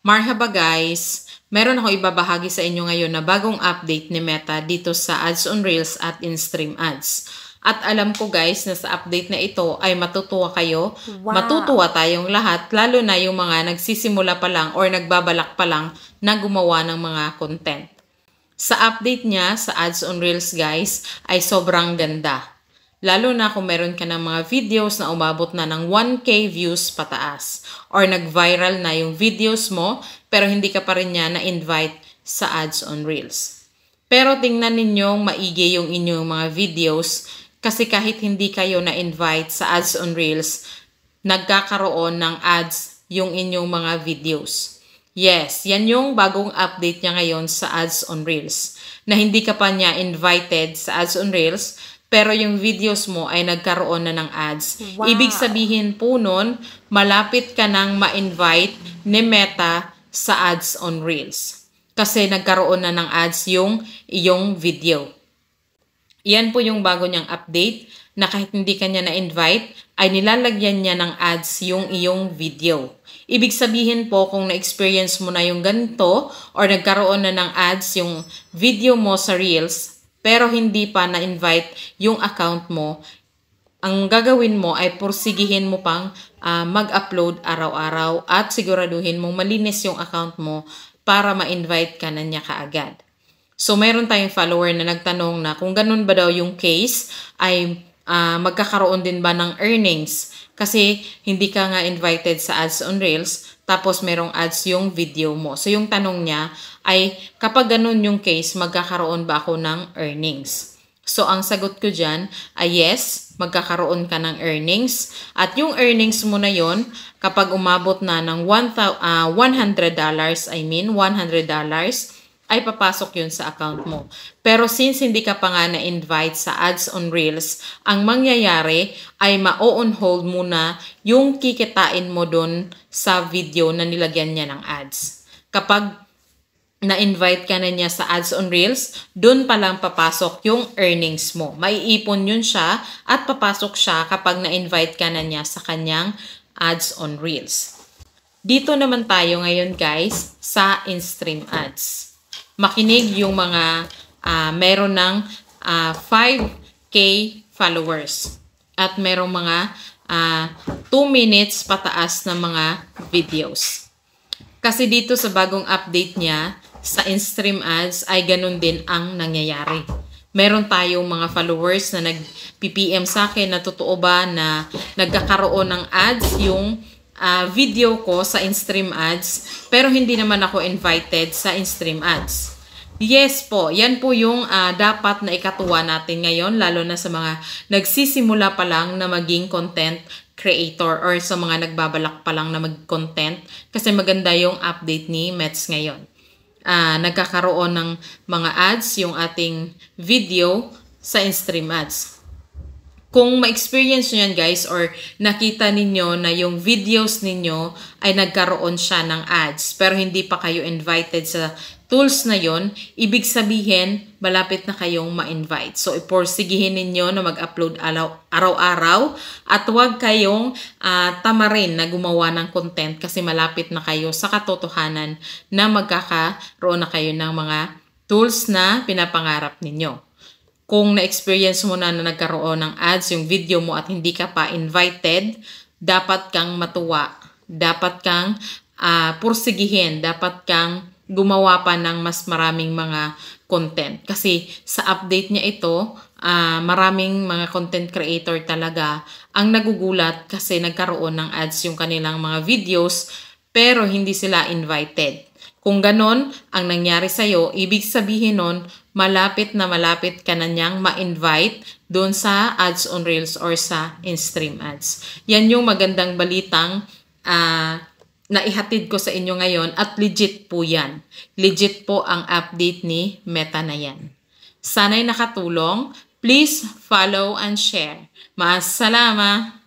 Marhaba guys! Meron ako ibabahagi sa inyo ngayon na bagong update ni Meta dito sa Ads on Reels at in-stream ads. At alam ko guys na sa update na ito ay matutuwa kayo. Wow. Matutuwa tayong lahat, lalo na yung mga nagsisimula pa lang or nagbabalak pa lang na gumawa ng mga content. Sa update niya sa Ads on Reels guys ay sobrang ganda. Lalo na kung meron ka ng mga videos na umabot na ng 1K views pataas. Or nag-viral na yung videos mo pero hindi ka pa rin niya na-invite sa Ads on Reels. Pero tingnan ninyong maigi yung inyong mga videos kasi kahit hindi kayo na-invite sa Ads on Reels, nagkakaroon ng ads yung inyong mga videos. Yes, yan yung bagong update niya ngayon sa Ads on Reels. Na hindi ka pa niya invited sa Ads on Reels, pero yung videos mo ay nagkaroon na ng ads. Wow. Ibig sabihin po nun, malapit ka nang ma-invite ni Meta sa Ads on Reels. Kasi nagkaroon na ng ads yung iyong video. Yan po yung bago niyang update na kahit hindi ka niya na-invite, ay nilalagyan niya ng ads yung iyong video. Ibig sabihin po kung na-experience mo na yung ganito or nagkaroon na ng ads yung video mo sa Reels, pero hindi pa na-invite yung account mo, ang gagawin mo ay pursigihin mo pang mag-upload araw-araw at siguraduhin mong malinis yung account mo para ma-invite ka na niya kaagad. So, mayroon tayong follower na nagtanong na kung ganun ba daw yung case ay magkakaroon din ba ng earnings? Kasi hindi ka nga invited sa Ads on Reels, tapos merong ads yung video mo. So, yung tanong niya ay, kapag ganun yung case, magkakaroon ba ako ng earnings? So, ang sagot ko dyan ay yes, magkakaroon ka ng earnings. At yung earnings mo na yon kapag umabot na ng $100, $100, ay papasok yun sa account mo. Pero since hindi ka pa nga na-invite sa Ads on Reels, ang mangyayari ay ma-on hold muna yung kikitain mo dun sa video na nilagyan niya ng ads. Kapag na-invite ka na niya sa Ads on Reels, dun pa lang papasok yung earnings mo. Maiipon yun siya at papasok siya kapag na-invite ka na niya sa kanyang Ads on Reels. Dito naman tayo ngayon guys sa in-stream ads. Makinig yung mga meron ng 5K followers at merong mga 2 minutes pataas na mga videos. Kasi dito sa bagong update niya sa in-stream ads ay ganun din ang nangyayari. Meron tayong mga followers na nag-PPM sa akin na totoo ba na nagkakaroon ng ads yung video ko sa in-stream ads, pero hindi naman ako invited sa in-stream ads. Yes po, yan po yung dapat na ikatuwa natin ngayon, lalo na sa mga nagsisimula pa lang na maging content creator or sa mga nagbabalak pa lang na mag-content, kasi maganda yung update ni Mets ngayon. Nagkakaroon ng mga ads yung ating video sa in-stream ads. Kung ma-experience nyo yan guys or nakita ninyo na yung videos ninyo ay nagkaroon siya ng ads pero hindi pa kayo invited sa tools na yon, ibig sabihin malapit na kayong ma-invite. So ipursigihin ninyo na mag-upload araw-araw at huwag kayong tamarin na gumawa ng content kasi malapit na kayo sa katotohanan na magkakaroon na kayo ng mga tools na pinapangarap ninyo. Kung na-experience mo na nagkaroon ng ads yung video mo at hindi ka pa invited, dapat kang matuwa. Dapat kang pursigihin. Dapat kang gumawa pa ng mas maraming mga content. Kasi sa update niya ito, maraming mga content creator talaga ang nagugulat kasi nagkaroon ng ads yung kanilang mga videos pero hindi sila invited. Kung ganon ang nangyari sa'yo, ibig sabihin nun, malapit ka na niyang ma-invite doon sa Ads on Reels or sa in-stream ads. Yan yung magandang balitang na ihatid ko sa inyo ngayon at legit po yan. Legit po ang update ni Meta na yan. Sana'y nakatulong. Please follow and share. Maasalama!